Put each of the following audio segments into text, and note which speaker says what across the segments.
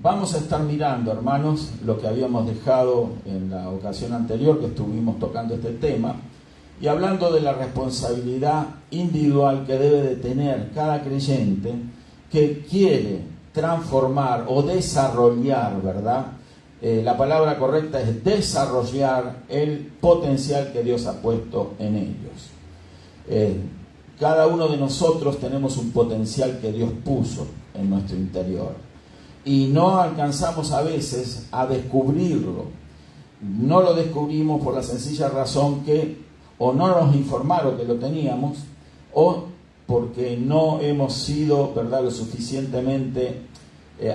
Speaker 1: vamos a estar mirando, hermanos, lo que habíamos dejado en la ocasión anterior que estuvimos tocando este tema y hablando de la responsabilidad individual que debe de tener cada creyente que quiere transformar o desarrollar, ¿verdad? La palabra correcta es desarrollar el potencial que Dios ha puesto en ellos. Cada uno de nosotros tenemos un potencial que Dios puso en nuestro interior y no alcanzamos a veces a descubrirlo. No lo descubrimos por la sencilla razón que o no nos informaron que lo teníamos o porque no hemos sido, ¿verdad?, lo suficientemente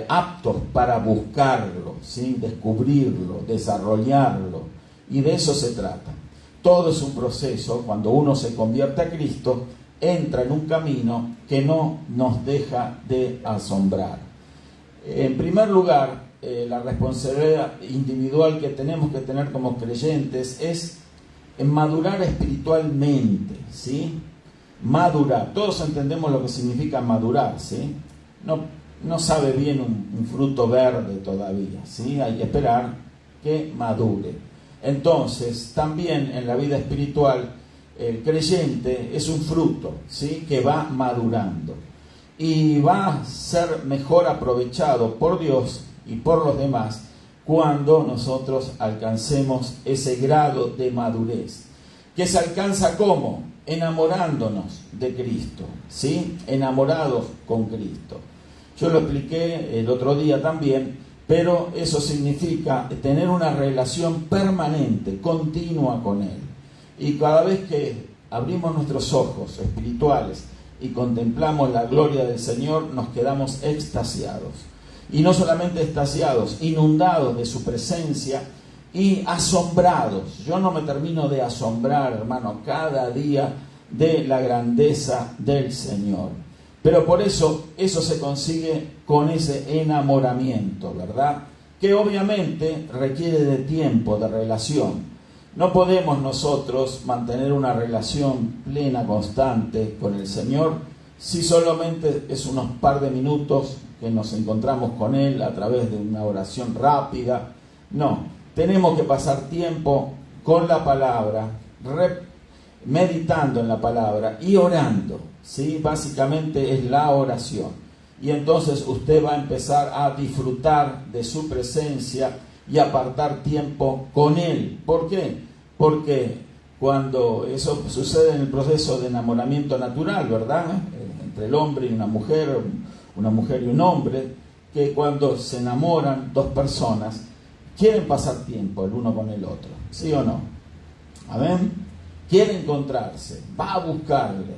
Speaker 1: aptos para buscarlo, ¿sí?, descubrirlo, desarrollarlo, y de eso se trata. Todo es un proceso. Cuando uno se convierte a Cristo, entra en un camino que no nos deja de asombrar. En primer lugar, la responsabilidad individual que tenemos que tener como creyentes es madurar espiritualmente, ¿sí? Madurar. Todos entendemos lo que significa madurar, ¿sí? No sabe bien un fruto verde todavía, ¿sí? Hay que esperar que madure. Entonces, también en la vida espiritual, el creyente es un fruto, ¿sí?, que va madurando y va a ser mejor aprovechado por Dios y por los demás cuando nosotros alcancemos ese grado de madurez, que se alcanza ¿cómo? Enamorándonos de Cristo, ¿sí? Enamorados con Cristo. Yo lo expliqué el otro día también, pero eso significa tener una relación permanente, continua con Él. Y cada vez que abrimos nuestros ojos espirituales y contemplamos la gloria del Señor, nos quedamos extasiados. Y no solamente extasiados, inundados de su presencia y asombrados. Yo no me termino de asombrar, hermano, cada día de la grandeza del Señor. Pero por eso se consigue con ese enamoramiento, ¿verdad? Que obviamente requiere de tiempo, de relación. No podemos nosotros mantener una relación plena, constante con el Señor si solamente es unos par de minutos que nos encontramos con Él a través de una oración rápida. No, tenemos que pasar tiempo con la palabra, meditando en la palabra y orando, ¿sí? Básicamente es la oración. Y entonces usted va a empezar a disfrutar de su presencia y apartar tiempo con Él. ¿Por qué? Porque cuando eso sucede en el proceso de enamoramiento natural, ¿verdad?, entre el hombre y una mujer y un hombre, que cuando se enamoran dos personas, quieren pasar tiempo el uno con el otro, ¿sí o no? ¿Amén? Quiere encontrarse, va a buscarle.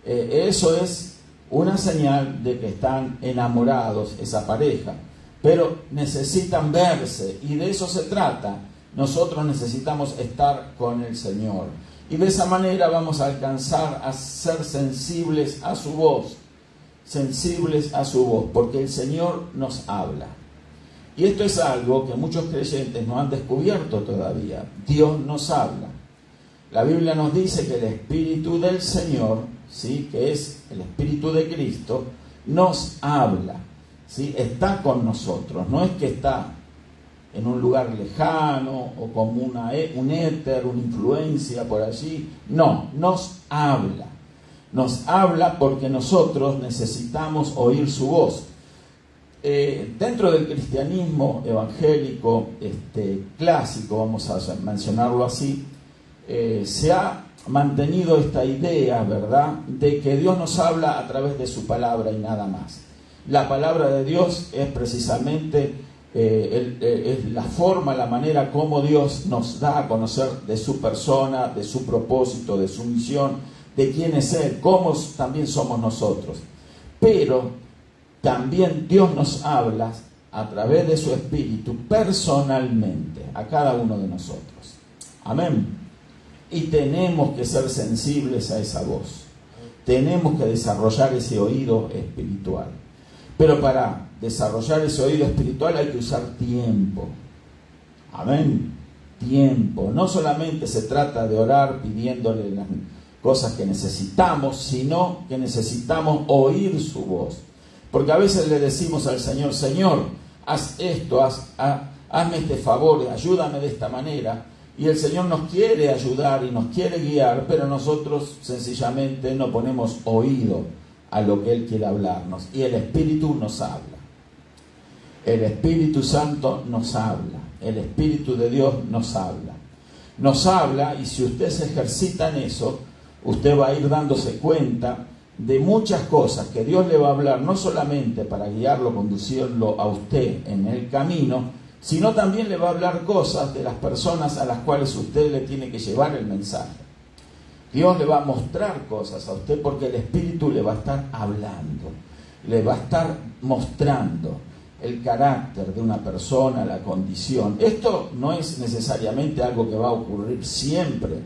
Speaker 1: Eso es una señal de que están enamorados esa pareja, pero necesitan verse y de eso se trata. Nosotros necesitamos estar con el Señor y de esa manera vamos a alcanzar a ser sensibles a su voz, porque el Señor nos habla. Y esto es algo que muchos creyentes no han descubierto todavía. Dios nos habla. La Biblia nos dice que el Espíritu del Señor, ¿sí?, que es el Espíritu de Cristo, nos habla, ¿sí? Está con nosotros. No es que está en un lugar lejano o como un éter, una influencia por allí. No, nos habla. Nos habla porque nosotros necesitamos oír su voz. Dentro del cristianismo evangélico clásico, vamos a mencionarlo así, se ha mantenido esta idea, ¿verdad?, de que Dios nos habla a través de su palabra y nada más. La palabra de Dios es precisamente es la forma, la manera como Dios nos da a conocer de su persona, de su propósito, de su misión, de quién es Él, cómo también somos nosotros. Pero también Dios nos habla a través de su Espíritu personalmente a cada uno de nosotros. Amén. Y tenemos que ser sensibles a esa voz. Tenemos que desarrollar ese oído espiritual. Pero para desarrollar ese oído espiritual hay que usar tiempo. Amén. Tiempo. No solamente se trata de orar pidiéndole las cosas que necesitamos, sino que necesitamos oír su voz. Porque a veces le decimos al Señor: Señor, haz esto, hazme este favor, ayúdame de esta manera. Y el Señor nos quiere ayudar y nos quiere guiar, pero nosotros sencillamente no ponemos oído a lo que Él quiere hablarnos. Y el Espíritu nos habla. El Espíritu Santo nos habla. El Espíritu de Dios nos habla. Nos habla, y si usted se ejercita en eso, usted va a ir dándose cuenta de muchas cosas que Dios le va a hablar, no solamente para guiarlo, conducirlo a usted en el camino, sino también le va a hablar cosas de las personas a las cuales usted le tiene que llevar el mensaje. Dios le va a mostrar cosas a usted porque el Espíritu le va a estar hablando, le va a estar mostrando el carácter de una persona, la condición. Esto no es necesariamente algo que va a ocurrir siempre,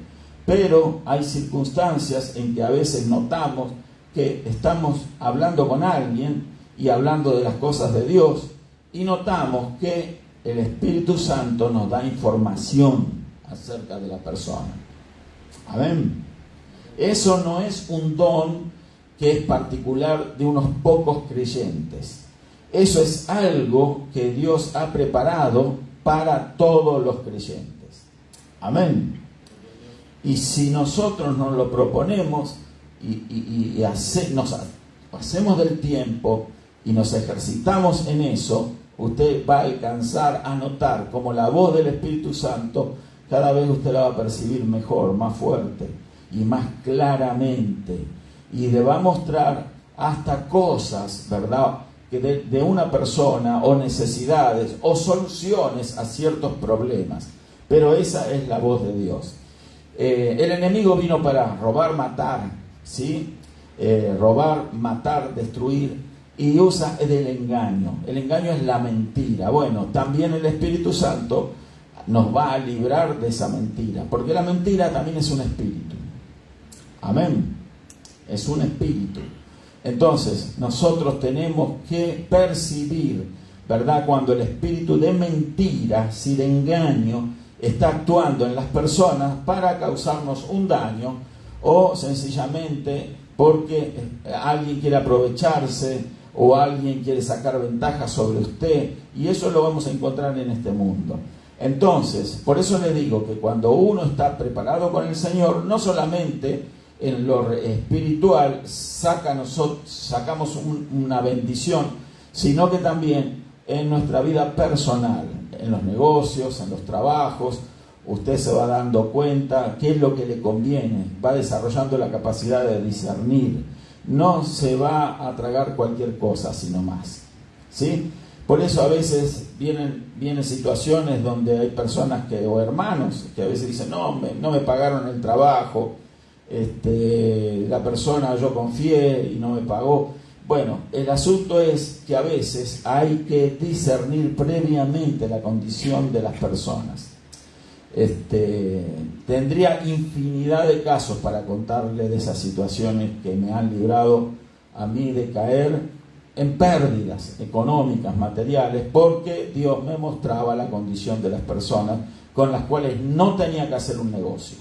Speaker 1: pero hay circunstancias en que a veces notamos que estamos hablando con alguien y hablando de las cosas de Dios y notamos que el Espíritu Santo nos da información acerca de la persona. Amén. Eso no es un don que es particular de unos pocos creyentes. Eso es algo que Dios ha preparado para todos los creyentes. Amén. Y si nosotros nos lo proponemos nos hacemos del tiempo y nos ejercitamos en eso, usted va a alcanzar a notar como la voz del Espíritu Santo, cada vez usted la va a percibir mejor, más fuerte y más claramente. Y le va a mostrar hasta cosas, ¿verdad?, que de una persona, o necesidades, o soluciones a ciertos problemas. Pero esa es la voz de Dios. El enemigo vino para robar, matar, ¿sí? Robar, matar, destruir, y usa del engaño. El engaño es la mentira. Bueno, también el Espíritu Santo nos va a librar de esa mentira, porque la mentira también es un espíritu. Amén. Es un espíritu. Entonces, nosotros tenemos que percibir, ¿verdad?, cuando el espíritu de mentira, si de engaño, está actuando en las personas para causarnos un daño, o sencillamente porque alguien quiere aprovecharse o alguien quiere sacar ventaja sobre usted, y eso lo vamos a encontrar en este mundo. Entonces, por eso le digo que cuando uno está preparado con el Señor, no solamente en lo espiritual sacamos una bendición, sino que también en nuestra vida personal, en los negocios, en los trabajos, usted se va dando cuenta qué es lo que le conviene, va desarrollando la capacidad de discernir, no se va a tragar cualquier cosa, sino más, ¿sí? Por eso a veces vienen situaciones donde hay personas o hermanos que a veces dicen, no me pagaron el trabajo, la persona, yo confié y no me pagó. Bueno, el asunto es que a veces hay que discernir previamente la condición de las personas. Tendría infinidad de casos para contarle de esas situaciones que me han librado a mí de caer en pérdidas económicas, materiales, porque Dios me mostraba la condición de las personas con las cuales no tenía que hacer un negocio.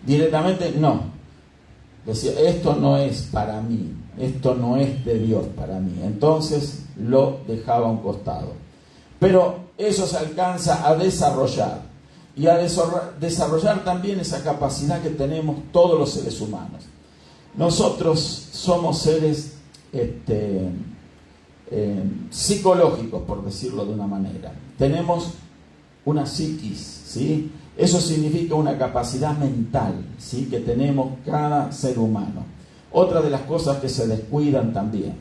Speaker 1: Directamente no. Decía, esto no es para mí, esto no es de Dios para mí. Entonces lo dejaba a un costado. Pero eso se alcanza a desarrollar. Y a desarrollar también esa capacidad que tenemos todos los seres humanos. Nosotros somos seres psicológicos, por decirlo de una manera. Tenemos una psiquis, ¿sí? Eso significa una capacidad mental, ¿sí?, que tenemos cada ser humano. Otra de las cosas que se descuidan también,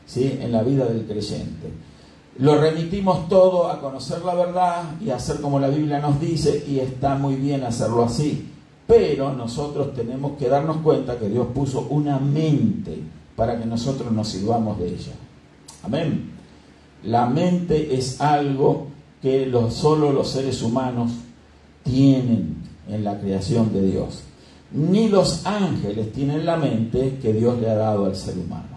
Speaker 1: ¿sí?, en la vida del creyente. Lo remitimos todo a conocer la verdad y a hacer como la Biblia nos dice, y está muy bien hacerlo así. Pero nosotros tenemos que darnos cuenta que Dios puso una mente para que nosotros nos sirvamos de ella. Amén. La mente es algo que solo los seres humanos tienen en la creación de Dios. Ni los ángeles tienen la mente que Dios le ha dado al ser humano.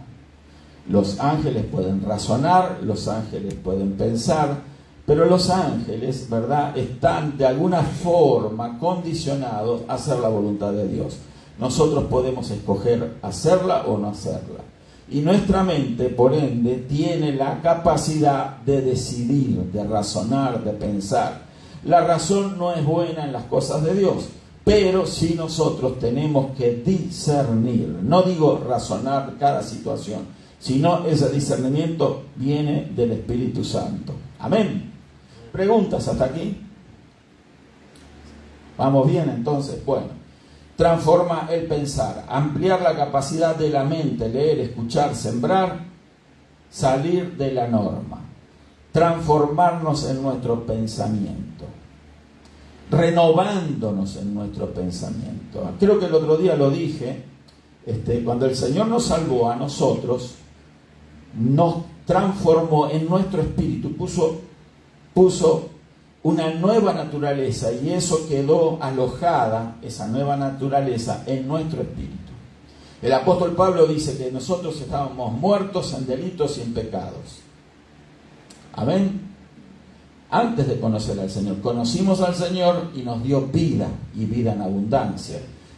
Speaker 1: Los ángeles pueden razonar, los ángeles pueden pensar, pero los ángeles, ¿verdad?, están de alguna forma condicionados a hacer la voluntad de Dios. Nosotros podemos escoger hacerla o no hacerla. Y nuestra mente, por ende, tiene la capacidad de decidir, de razonar, de pensar. La razón no es buena en las cosas de Dios, pero sí nosotros tenemos que discernir. No digo razonar cada situación, sino ese discernimiento viene del Espíritu Santo. Amén. ¿Preguntas hasta aquí? ¿Vamos bien entonces? Bueno. Transforma el pensar, ampliar la capacidad de la mente, leer, escuchar, sembrar, salir de la norma, transformarnos en nuestro pensamiento, renovándonos en nuestro pensamiento. Creo que el otro día lo dije, cuando el Señor nos salvó a nosotros, nos transformó en nuestro espíritu, puso una nueva naturaleza, y eso quedó alojada, esa nueva naturaleza, en nuestro espíritu. El apóstol Pablo dice que nosotros estábamos muertos en delitos y en pecados. Amén. Antes de conocer al Señor, conocimos al Señor y nos dio vida, y vida en abundancia.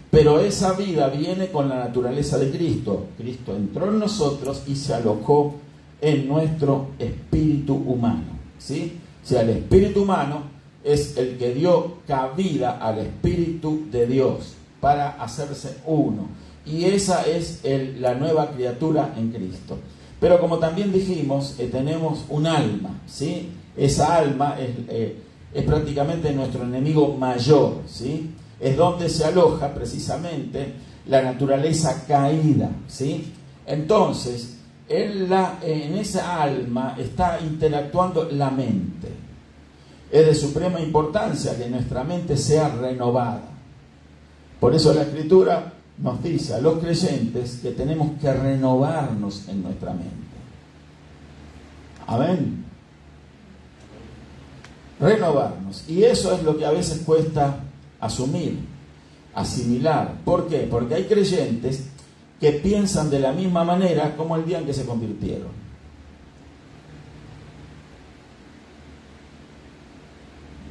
Speaker 1: Pero esa vida viene con la naturaleza de Cristo. Cristo entró en nosotros y se alojó en nuestro espíritu humano, ¿sí? O sea, el espíritu humano es el que dio cabida al Espíritu de Dios para hacerse uno. Y esa es la nueva criatura en Cristo. Pero como también dijimos, tenemos un alma, ¿sí? Esa alma es prácticamente nuestro enemigo mayor, ¿sí? Es donde se aloja precisamente la naturaleza caída, ¿sí? Entonces, en esa alma está interactuando la mente. Es de suprema importancia que nuestra mente sea renovada. Por eso la Escritura nos dice a los creyentes que tenemos que renovarnos en nuestra mente. Amén. Renovarnos. Y eso es lo que a veces cuesta asumir, asimilar. ¿Por qué? Porque hay creyentes que piensan de la misma manera como el día en que se convirtieron.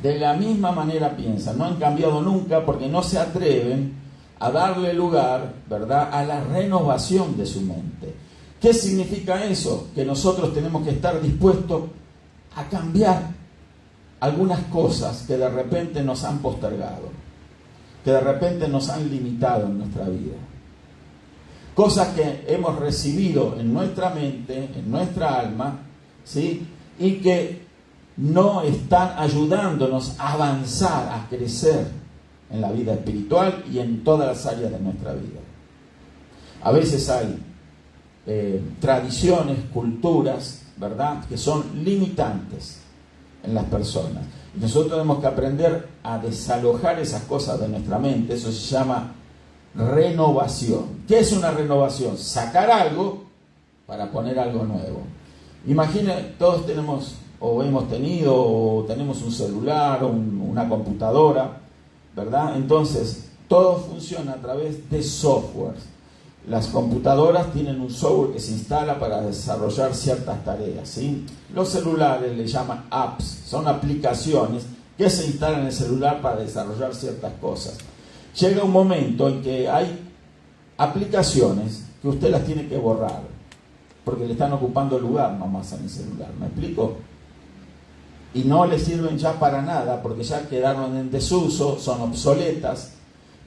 Speaker 1: De la misma manera piensan, no han cambiado nunca porque no se atreven a darle lugar, ¿verdad?, a la renovación de su mente. ¿Qué significa eso? Que nosotros tenemos que estar dispuestos a cambiar algunas cosas que de repente nos han postergado, que de repente nos han limitado en nuestra vida. Cosas que hemos recibido en nuestra mente, en nuestra alma, ¿sí? Y que no están ayudándonos a avanzar, a crecer en la vida espiritual y en todas las áreas de nuestra vida. A veces hay tradiciones, culturas, ¿verdad?, que son limitantes en las personas. Y nosotros tenemos que aprender a desalojar esas cosas de nuestra mente. Eso se llama renovación. ¿Qué es una renovación? Sacar algo para poner algo nuevo. Imagine, todos tenemos o hemos tenido o tenemos un celular o una computadora, ¿verdad? Entonces, todo funciona a través de software. Las computadoras tienen un software que se instala para desarrollar ciertas tareas, ¿sí? Los celulares le llaman apps, son aplicaciones que se instalan en el celular para desarrollar ciertas cosas. Llega un momento en que hay aplicaciones que usted las tiene que borrar, porque le están ocupando lugar nomás en el celular, ¿me explico? Y no le sirven ya para nada, porque ya quedaron en desuso, son obsoletas,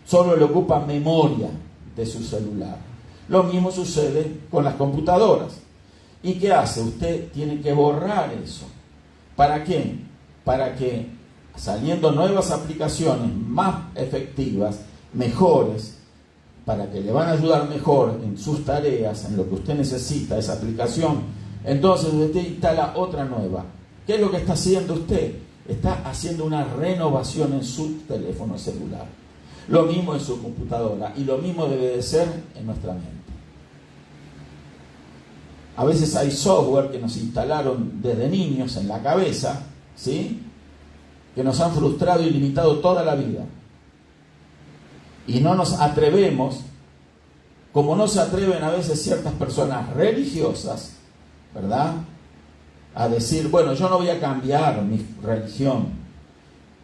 Speaker 1: solo le ocupan memoria de su celular. Lo mismo sucede con las computadoras. ¿Y qué hace? Usted tiene que borrar eso. ¿Para qué? Para que, saliendo nuevas aplicaciones más efectivas, mejores, para que le van a ayudar mejor en sus tareas, en lo que usted necesita, esa aplicación, entonces usted instala otra nueva. ¿Qué es lo que está haciendo usted? Está haciendo una renovación en su teléfono celular. Lo mismo en su computadora, y lo mismo debe de ser en nuestra mente. A veces hay software que nos instalaron desde niños en la cabeza, ¿sí?, que nos han frustrado y limitado toda la vida. Y no nos atrevemos, como no se atreven a veces ciertas personas religiosas, ¿verdad?, a decir, bueno, yo no voy a cambiar mi religión,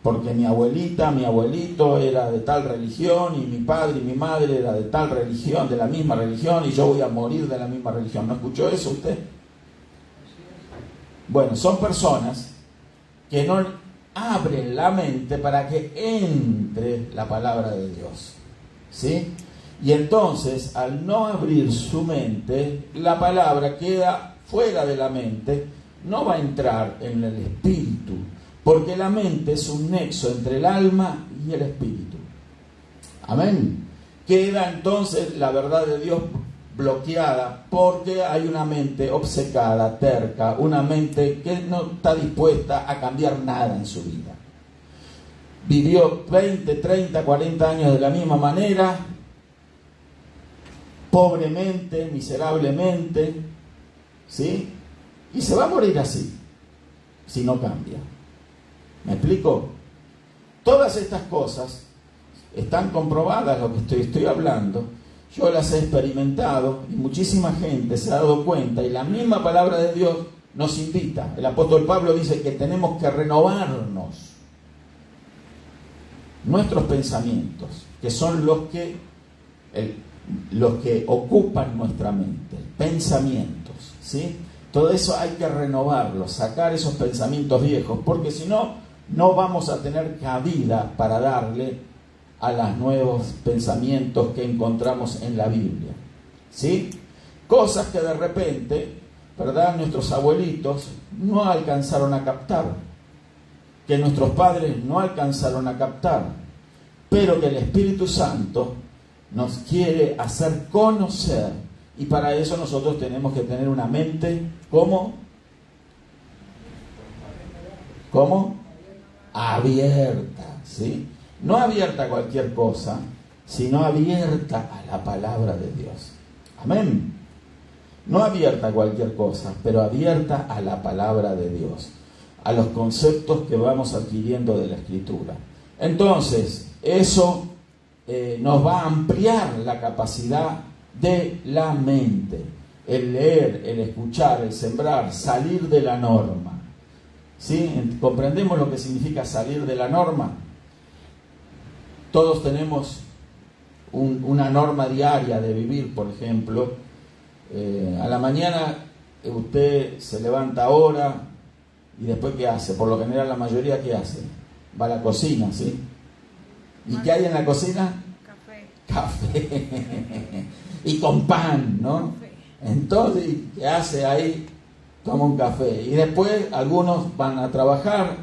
Speaker 1: porque mi abuelita, mi abuelito era de tal religión, y mi padre y mi madre era de tal religión, de la misma religión, y yo voy a morir de la misma religión. ¿No escuchó eso usted? Bueno, son personas que no abren la mente para que entre la palabra de Dios, ¿sí? Y entonces, al no abrir su mente, la palabra queda fuera de la mente, no va a entrar en el espíritu, porque la mente es un nexo entre el alma y el espíritu. Amén. Queda entonces la verdad de Dios bloqueada porque hay una mente obcecada, terca, una mente que no está dispuesta a cambiar nada en su vida. Vivió 20, 30, 40 años de la misma manera, pobremente, miserablemente, ¿sí? Y se va a morir así, si no cambia. ¿Me explico? Todas estas cosas están comprobadas, lo que estoy hablando. Yo las he experimentado y muchísima gente se ha dado cuenta, y la misma palabra de Dios nos invita. El apóstol Pablo dice que tenemos que renovarnos nuestros pensamientos, que son los que ocupan nuestra mente, pensamientos, ¿sí? Todo eso hay que renovarlo, sacar esos pensamientos viejos, porque si no, no vamos a tener cabida para darle a los nuevos pensamientos que encontramos en la Biblia, ¿sí? Cosas que de repente, ¿verdad?, nuestros abuelitos no alcanzaron a captar, que nuestros padres no alcanzaron a captar, pero que el Espíritu Santo nos quiere hacer conocer, y para eso nosotros tenemos que tener una mente, ¿cómo? Abierta, ¿sí? No abierta a cualquier cosa, sino abierta a la palabra de Dios. Amén. No abierta a cualquier cosa, pero abierta a la palabra de Dios, a los conceptos que vamos adquiriendo de la Escritura. Entonces, eso nos va a ampliar la capacidad de la mente, el leer, el escuchar, el sembrar, salir de la norma. ¿Sí? ¿Comprendemos lo que significa salir de la norma? Todos tenemos una norma diaria de vivir, por ejemplo. A la mañana usted se levanta ahora y después ¿qué hace? Por lo general la mayoría ¿qué hace? Va a la cocina, ¿sí? ¿Y qué hay en la cocina? Café. Y con pan, ¿no? Entonces, ¿qué hace ahí? Toma un café. Y después algunos van a trabajar,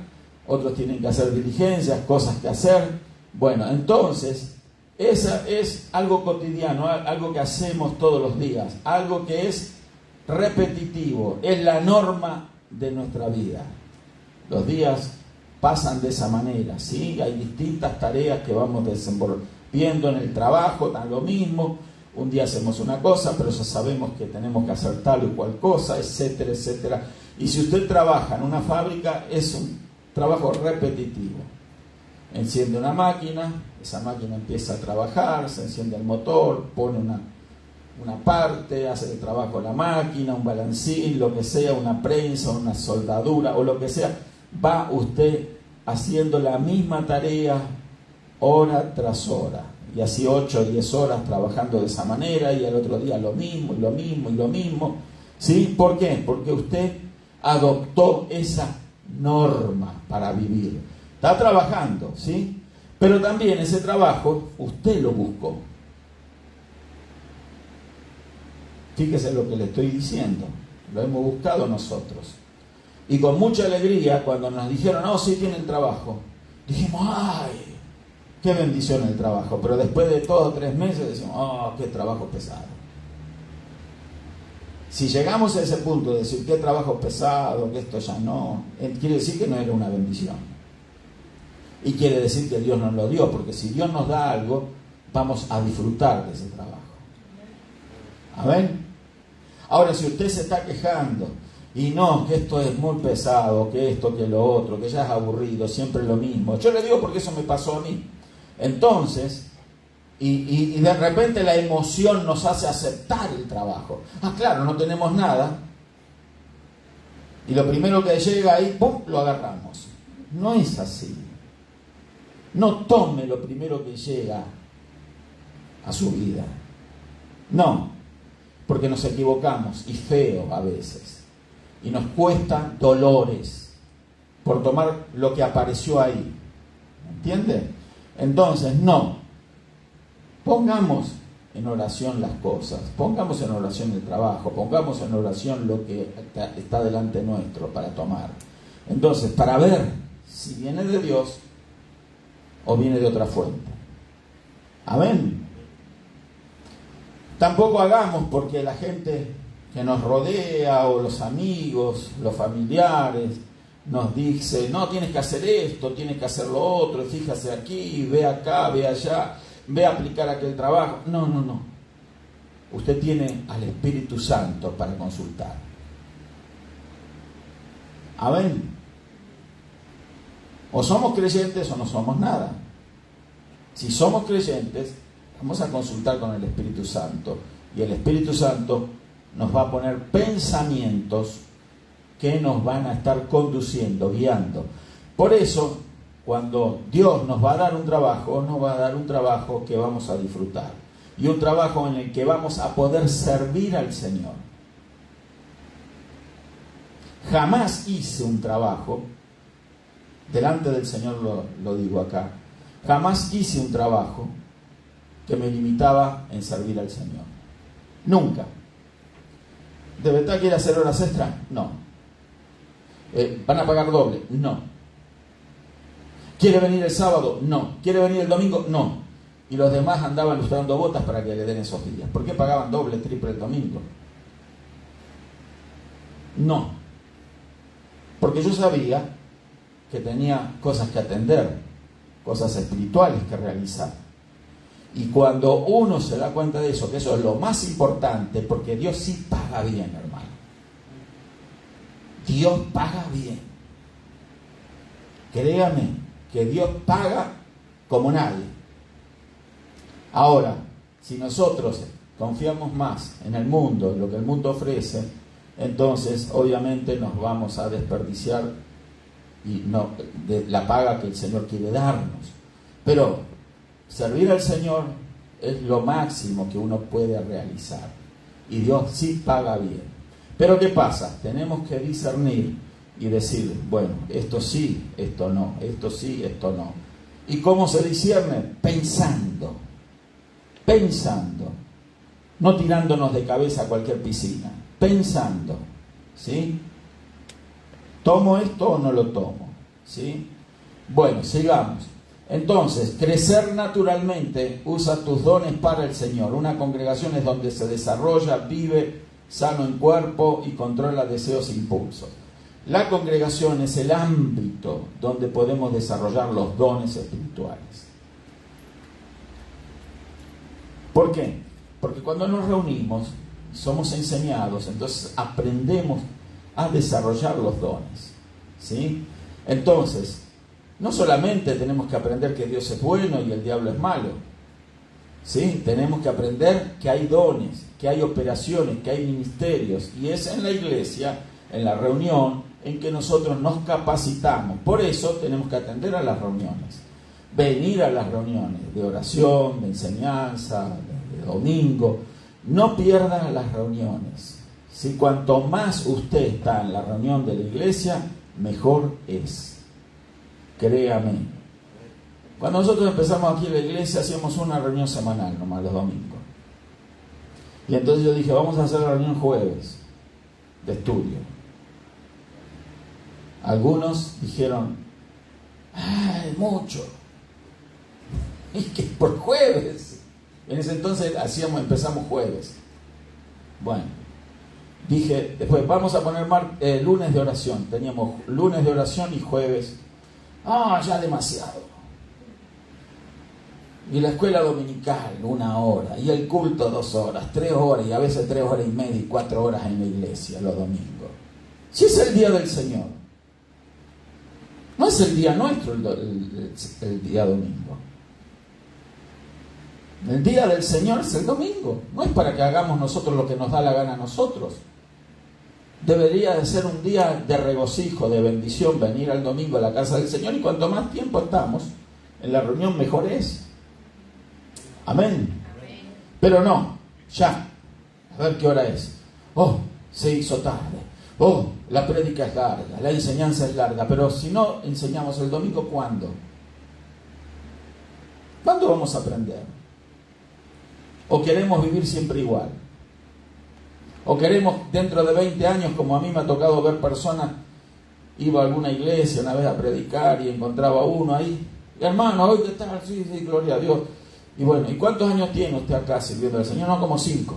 Speaker 1: otros tienen que hacer diligencias, cosas que hacer. Bueno, entonces, esa es algo cotidiano, algo que hacemos todos los días, algo que es repetitivo, es la norma de nuestra vida. Los pasan de esa manera, ¿sí? Hay distintas tareas que vamos desenvolviendo en el trabajo, dan lo mismo. Un día hacemos una cosa, pero ya sabemos que tenemos que hacer tal o cual cosa, etcétera, etcétera. Y si usted trabaja en una fábrica, es un trabajo repetitivo. Enciende una máquina, esa máquina empieza a trabajar, se enciende el motor, pone una parte, hace el trabajo de la máquina, un balancín, lo que sea, una prensa, una soldadura o lo que sea. Va usted haciendo la misma tarea hora tras hora. Y así 8 o 10 horas trabajando de esa manera, y al otro día lo mismo, y lo mismo, y lo mismo. ¿Sí? ¿Por qué? Porque usted adoptó esa norma para vivir. Está trabajando, ¿sí? Pero también ese trabajo usted lo buscó. Fíjese lo que le estoy diciendo. Lo hemos buscado nosotros. Y con mucha alegría, cuando nos dijeron, no, sí tiene el trabajo, dijimos, ¡ay! Qué bendición el trabajo, pero después de todos 3 meses decimos, oh, qué trabajo pesado. Si llegamos a ese punto de decir, qué trabajo pesado, que esto ya no, quiere decir que no era una bendición. Y quiere decir que Dios nos lo dio, porque si Dios nos da algo, vamos a disfrutar de ese trabajo. Amén. Ahora, si usted se está quejando, y no, que esto es muy pesado, que esto, que lo otro, que ya es aburrido, siempre lo mismo. Yo le digo porque eso me pasó a mí. Entonces, y de repente la emoción nos hace aceptar el trabajo. Ah, claro, no tenemos nada. Y lo primero que llega ahí, ¡pum!, lo agarramos. No es así. No tome lo primero que llega a su vida. No, porque nos equivocamos, y feo a veces. Y nos cuesta dolores por tomar lo que apareció ahí. ¿Entiende? Entonces, no. Pongamos en oración las cosas, pongamos en oración el trabajo, pongamos en oración lo que está delante nuestro para tomar. Entonces, para ver si viene de Dios o viene de otra fuente. Amén. Tampoco hagamos porque la gente que nos rodea o los amigos, los familiares, nos dice, no, tienes que hacer esto, tienes que hacer lo otro, fíjase aquí, ve acá, ve allá, ve a aplicar aquel trabajo. No, no, no. Usted tiene al Espíritu Santo para consultar. Amén. O somos creyentes o no somos nada. Si somos creyentes, vamos a consultar con el Espíritu Santo. Y el Espíritu Santo nos va a poner pensamientos que nos van a estar conduciendo, guiando. Por eso, cuando Dios nos va a dar un trabajo, nos va a dar un trabajo que vamos a disfrutar. Y un trabajo en el que vamos a poder servir al Señor. Jamás hice un trabajo, delante del Señor lo digo acá, jamás hice un trabajo que me limitaba en servir al Señor. Nunca. ¿De verdad quiere hacer horas extra? No. ¿Van a pagar doble? No. ¿Quiere venir el sábado? No. ¿Quiere venir el domingo? No. Y los demás andaban lustrando botas para que le den esos días. ¿Por qué pagaban doble, triple el domingo? No. Porque yo sabía que tenía cosas que atender, cosas espirituales que realizar. Y cuando uno se da cuenta de eso, que eso es lo más importante, porque Dios sí paga bien, hermano. Dios paga bien. Créame que Dios paga como nadie. Ahora, si nosotros confiamos más en el mundo, en lo que el mundo ofrece, entonces obviamente nos vamos a desperdiciar y no, de la paga que el Señor quiere darnos. Pero servir al Señor es lo máximo que uno puede realizar. Y Dios sí paga bien. Pero ¿qué pasa? Tenemos que discernir y decir, bueno, esto sí, esto no, esto sí, esto no. ¿Y cómo se discierne? Pensando. Pensando. No tirándonos de cabeza a cualquier piscina. Pensando. ¿Sí? ¿Tomo esto o no lo tomo? ¿Sí? Bueno, sigamos. Entonces, crecer naturalmente, usa tus dones para el Señor. Una congregación es donde se desarrolla, vive sano en cuerpo y controla deseos e impulsos. La congregación es el ámbito donde podemos desarrollar los dones espirituales. ¿Por qué? Porque cuando nos reunimos, somos enseñados, entonces aprendemos a desarrollar los dones. ¿Sí? Entonces, no solamente tenemos que aprender que Dios es bueno y el diablo es malo. ¿Sí? Tenemos que aprender que hay dones, que hay operaciones, que hay ministerios. Y es en la iglesia, en la reunión, en que nosotros nos capacitamos. Por eso tenemos que atender a las reuniones. Venir a las reuniones de oración, de enseñanza, de domingo. No pierda las reuniones. ¿Sí? Cuanto más usted está en la reunión de la iglesia, mejor es. Créame. Cuando nosotros empezamos aquí en la iglesia, hacíamos una reunión semanal, nomás los domingos. Y entonces yo dije, vamos a hacer la reunión jueves de estudio. Algunos dijeron, ¡ay, mucho! ¿Y qué por jueves? En ese entonces empezamos jueves. Bueno, dije, después vamos a poner lunes de oración. Teníamos lunes de oración y jueves. Ya demasiado. Y la escuela dominical, 1 hora. Y el culto, 2 horas, 3 horas. Y a veces 3 horas y media y 4 horas en la iglesia los domingos. Si es el día del Señor. No es el día nuestro el día domingo. El día del Señor es el domingo. No es para que hagamos nosotros lo que nos da la gana a nosotros. Debería de ser un día de regocijo, de bendición, venir al domingo a la casa del Señor. Y cuanto más tiempo estamos, en la reunión, mejor es. Amén. Pero no, ya, a ver qué hora es. Oh, se hizo tarde. Oh, la prédica es larga, la enseñanza es larga. Pero si no enseñamos el domingo, ¿cuándo? ¿Cuándo vamos a aprender? ¿O queremos vivir siempre igual? ¿O queremos dentro de 20 años, como a mí me ha tocado ver personas, iba a alguna iglesia una vez a predicar y encontraba uno ahí, hermano, ¿hoy qué tal? Sí, gloria a Dios. Y bueno, ¿y cuántos años tiene usted acá sirviendo al Señor? No, como 5.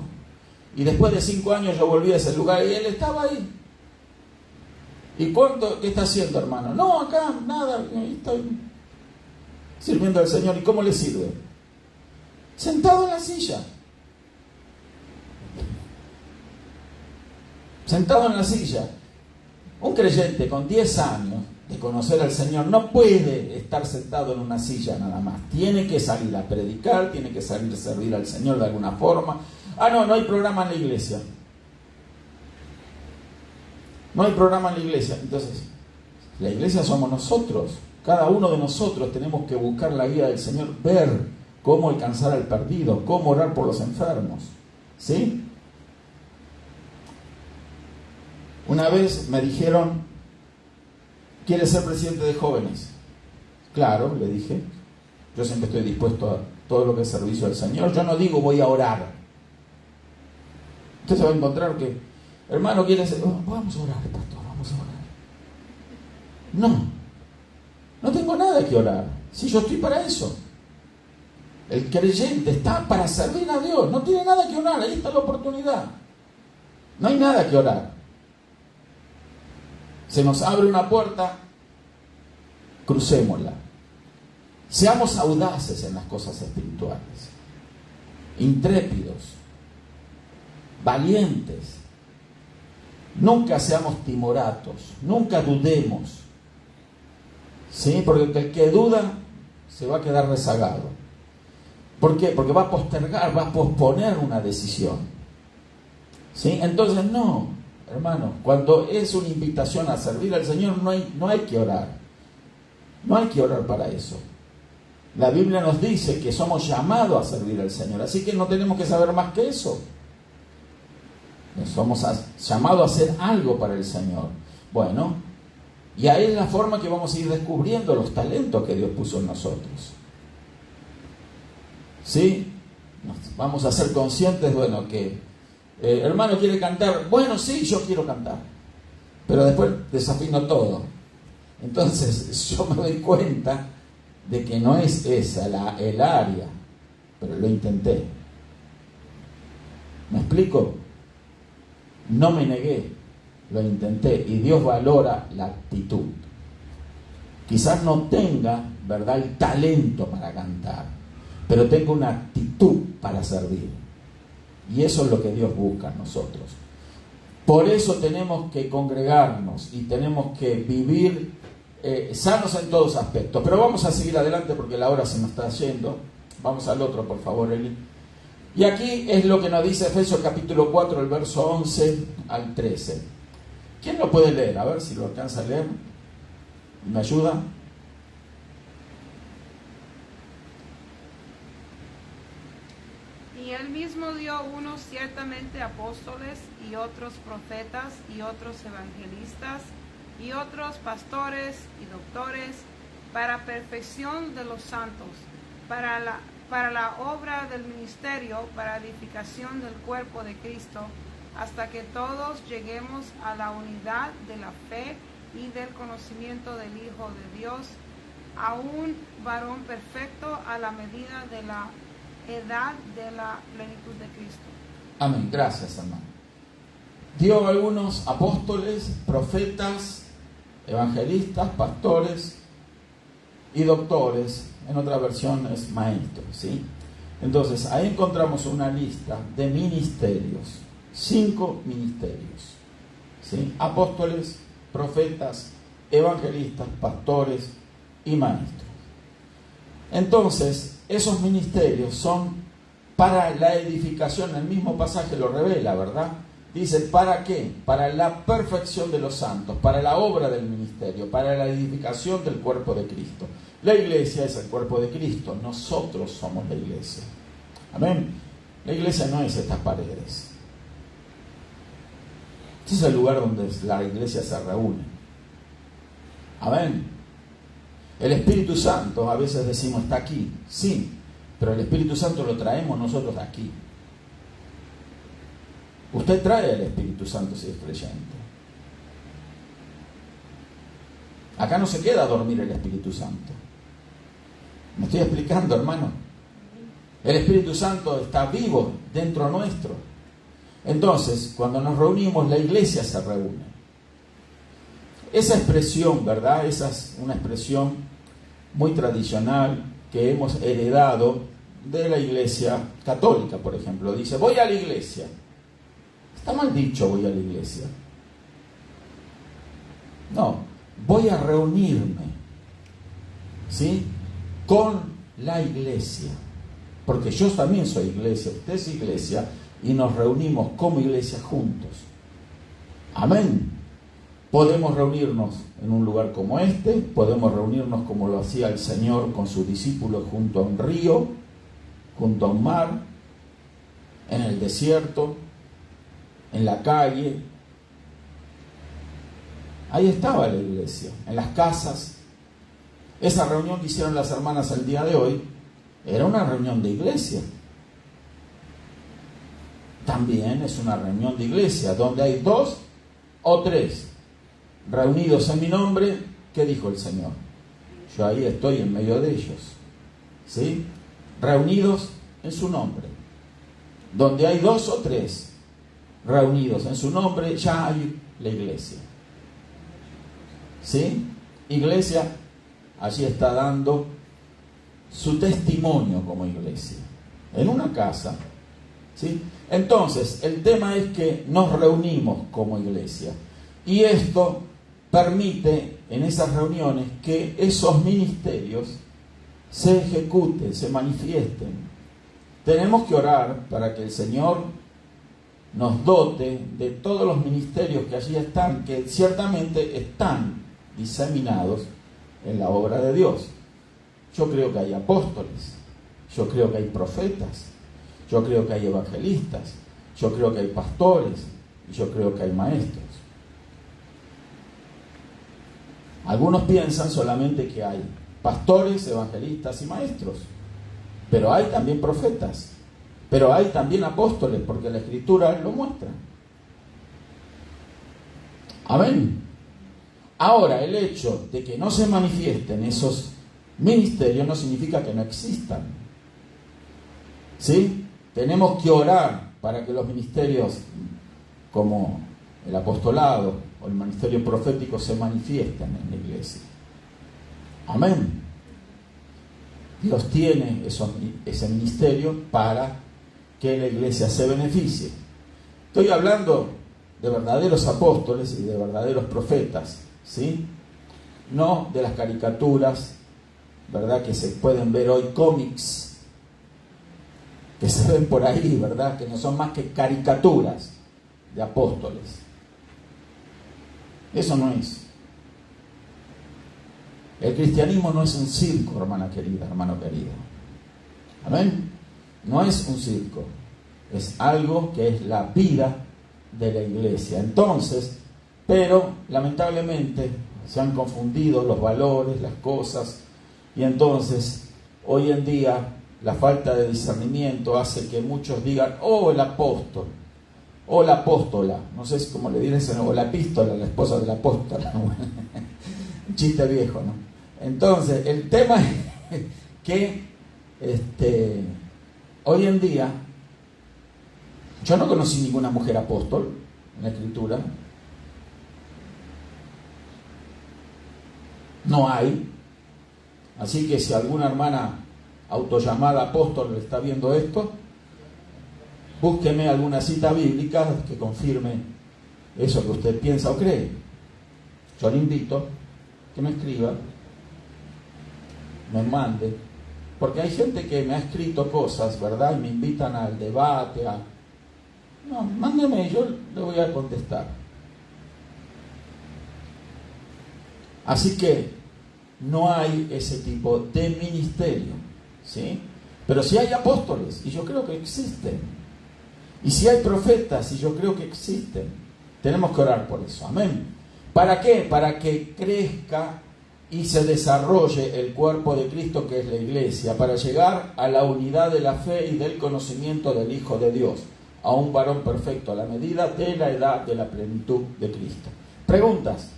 Speaker 1: Y después de 5 años yo volví a ese lugar y él estaba ahí. ¿Y qué está haciendo, hermano? No, acá, nada, estoy sirviendo al Señor. ¿Y cómo le sirve? Sentado en la silla. Sentado en la silla. Un creyente con 10 años de conocer al Señor no puede estar sentado en una silla nada más. Tiene que salir a predicar, tiene que salir a servir al Señor de alguna forma. No hay programa en la iglesia. No hay programa en la iglesia. Entonces, la iglesia somos nosotros. Cada uno de nosotros tenemos que buscar la guía del Señor, ver cómo alcanzar al perdido, cómo orar por los enfermos. ¿Sí? Una vez me dijeron, ¿quieres ser presidente de jóvenes? Claro, le dije. Yo siempre estoy dispuesto a todo lo que es servicio al Señor. Yo no digo voy a orar. Usted se va a encontrar que, hermano, ¿quieres ser? Vamos a orar, pastor, vamos a orar. No tengo nada que orar. Si yo estoy para eso. El creyente está para servir a Dios. No tiene nada que orar. Ahí está la oportunidad. No hay nada que orar. Se nos abre una puerta, crucémosla. Seamos audaces en las cosas espirituales, intrépidos, valientes. Nunca seamos timoratos, nunca dudemos. ¿Sí? Porque el que duda se va a quedar rezagado. ¿Por qué? Porque va a postergar, va a posponer una decisión. ¿Sí? Entonces no, hermano, cuando es una invitación a servir al Señor no hay que orar. No hay que orar para eso. La Biblia nos dice que somos llamados a servir al Señor, así que no tenemos que saber más que eso. Somos llamados a hacer algo para el Señor. Bueno, y ahí es la forma que vamos a ir descubriendo los talentos que Dios puso en nosotros. ¿Sí? Vamos a ser conscientes, bueno, que hermano quiere cantar. Bueno, sí, yo quiero cantar. Pero después desafino todo. Entonces yo me doy cuenta de que no es esa el área. Pero lo intenté. ¿Me explico? No me negué. Lo intenté. Y Dios valora la actitud. Quizás no tenga, ¿verdad?, el talento para cantar, pero tengo una actitud para servir. Y eso es lo que Dios busca en nosotros. Por eso tenemos que congregarnos y tenemos que vivir sanos en todos aspectos. Pero vamos a seguir adelante porque la hora se nos está yendo. Vamos al otro, por favor, Eli. Y aquí es lo que nos dice Efesios capítulo 4, el verso 11 al 13. ¿Quién lo puede leer? A ver si lo alcanza a leer. ¿Me ayuda?
Speaker 2: Y él mismo dio unos ciertamente apóstoles, y otros profetas, y otros evangelistas, y otros pastores y doctores, para perfección de los santos, para la obra del ministerio, para edificación del cuerpo de Cristo, hasta que todos lleguemos a la unidad de la fe y del conocimiento del Hijo de Dios, a un varón perfecto a la medida de la edad de la plenitud de Cristo.
Speaker 1: Amén. Gracias, hermano. Dio algunos apóstoles, profetas, evangelistas, pastores y doctores. En otra versión es maestros, ¿sí? Entonces, ahí encontramos una lista de ministerios. 5 ministerios, ¿sí? Apóstoles, profetas, evangelistas, pastores y maestros. Entonces, esos ministerios son para la edificación. El mismo pasaje lo revela, ¿verdad? Dice, ¿para qué? Para la perfección de los santos, para la obra del ministerio, para la edificación del cuerpo de Cristo. La iglesia es el cuerpo de Cristo, nosotros somos la iglesia. Amén. La iglesia no es estas paredes. Este es el lugar donde la iglesia se reúne. Amén. El Espíritu Santo, a veces decimos, está aquí. Sí, pero el Espíritu Santo lo traemos nosotros aquí. Usted trae el Espíritu Santo si es creyente. Acá no se queda a dormir el Espíritu Santo. ¿Me estoy explicando, hermano? El Espíritu Santo está vivo dentro nuestro. Entonces, cuando nos reunimos, la iglesia se reúne. Esa expresión, ¿verdad? Esa es una expresión muy tradicional que hemos heredado de la iglesia católica, por ejemplo. Dice, voy a la iglesia. Está mal dicho, voy a la iglesia. No, voy a reunirme, ¿sí? Con la iglesia. Porque yo también soy iglesia, usted es iglesia, y nos reunimos como iglesia juntos. Amén. Podemos reunirnos en un lugar como este, podemos reunirnos como lo hacía el Señor con sus discípulos junto a un río, junto a un mar, en el desierto, en la calle. Ahí estaba la iglesia, en las casas. Esa reunión que hicieron las hermanas el día de hoy era una reunión de iglesia. También es una reunión de iglesia, donde hay 2 o 3 reunidos en mi nombre. ¿Qué dijo el Señor? Yo ahí estoy en medio de ellos, ¿sí? Reunidos en su nombre. Donde hay 2 o 3 reunidos en su nombre, ya hay la iglesia, ¿sí? Iglesia allí está dando su testimonio como iglesia, en una casa, ¿sí? Entonces, el tema es que nos reunimos como iglesia, y esto permite en esas reuniones que esos ministerios se ejecuten, se manifiesten. Tenemos que orar para que el Señor nos dote de todos los ministerios que allí están, que ciertamente están diseminados en la obra de Dios. Yo creo que hay apóstoles, yo creo que hay profetas, yo creo que hay evangelistas, yo creo que hay pastores, y yo creo que hay maestros. Algunos piensan solamente que hay pastores, evangelistas y maestros, pero hay también profetas, pero hay también apóstoles, porque la Escritura lo muestra. Amén. Ahora, el hecho de que no se manifiesten esos ministerios no significa que no existan, ¿sí? Tenemos que orar para que los ministerios como el apostolado o el ministerio profético se manifiesten en la iglesia. Amén. Dios tiene ese ministerio para que la iglesia se beneficie. Estoy hablando de verdaderos apóstoles y de verdaderos profetas, ¿sí? No de las caricaturas, ¿verdad? Que se pueden ver hoy, cómics que se ven por ahí, ¿verdad? Que no son más que caricaturas de apóstoles. Eso no es. El cristianismo no es un circo, hermana querida, hermano querido. Amén. No es un circo, es algo que es la vida de la iglesia. Entonces, pero lamentablemente se han confundido los valores, las cosas, y entonces hoy en día la falta de discernimiento hace que muchos digan, oh, el apóstol, o la apóstola, no sé cómo le dicen, o la epístola, la esposa del apóstol. Un chiste viejo, ¿no? Entonces, el tema es que hoy en día yo no conocí ninguna mujer apóstol en la Escritura. No hay. Así que si alguna hermana autollamada apóstol está viendo esto, búsqueme alguna cita bíblica que confirme eso que usted piensa o cree. Yo le invito que me escriba, me mande, porque hay gente que me ha escrito cosas, ¿verdad? Y me invitan al debate, No, mándeme, yo le voy a contestar. Así que no hay ese tipo de ministerio, ¿sí? Pero sí hay apóstoles, y yo creo que existen. Y si hay profetas, y yo creo que existen. Tenemos que orar por eso, amén. ¿Para qué? Para que crezca y se desarrolle el cuerpo de Cristo, que es la iglesia, para llegar a la unidad de la fe y del conocimiento del Hijo de Dios, a un varón perfecto, a la medida de la edad de la plenitud de Cristo. ¿Preguntas?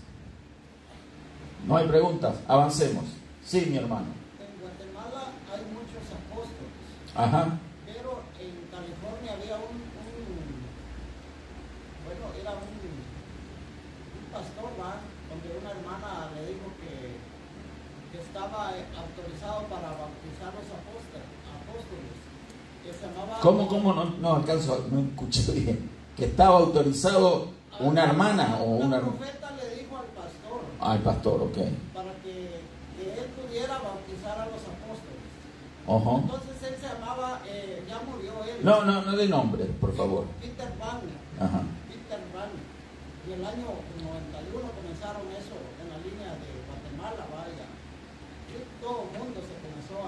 Speaker 1: ¿No hay preguntas? Avancemos. Sí, mi hermano.
Speaker 3: En Guatemala hay muchos apóstoles.
Speaker 1: Ajá.
Speaker 3: Pero en California había un pastor, ¿va? Donde una hermana le dijo que estaba autorizado para bautizar los apóstoles. Que se llamaba...
Speaker 1: ¿Cómo? No alcanzo, no escuché bien. ¿Que estaba autorizado una hermana o una...
Speaker 3: El profeta le dijo al pastor.
Speaker 1: Al pastor, ok.
Speaker 3: Para que él pudiera bautizar a los apóstoles.
Speaker 1: Uh-huh.
Speaker 3: Entonces él se llamaba, ya murió él.
Speaker 1: No de nombre, por favor.
Speaker 3: Peter Wagner.
Speaker 1: Ajá.
Speaker 3: Peter Wagner. Y el año 91 comenzaron eso en la línea de Guatemala, vaya. Y todo el mundo se comenzó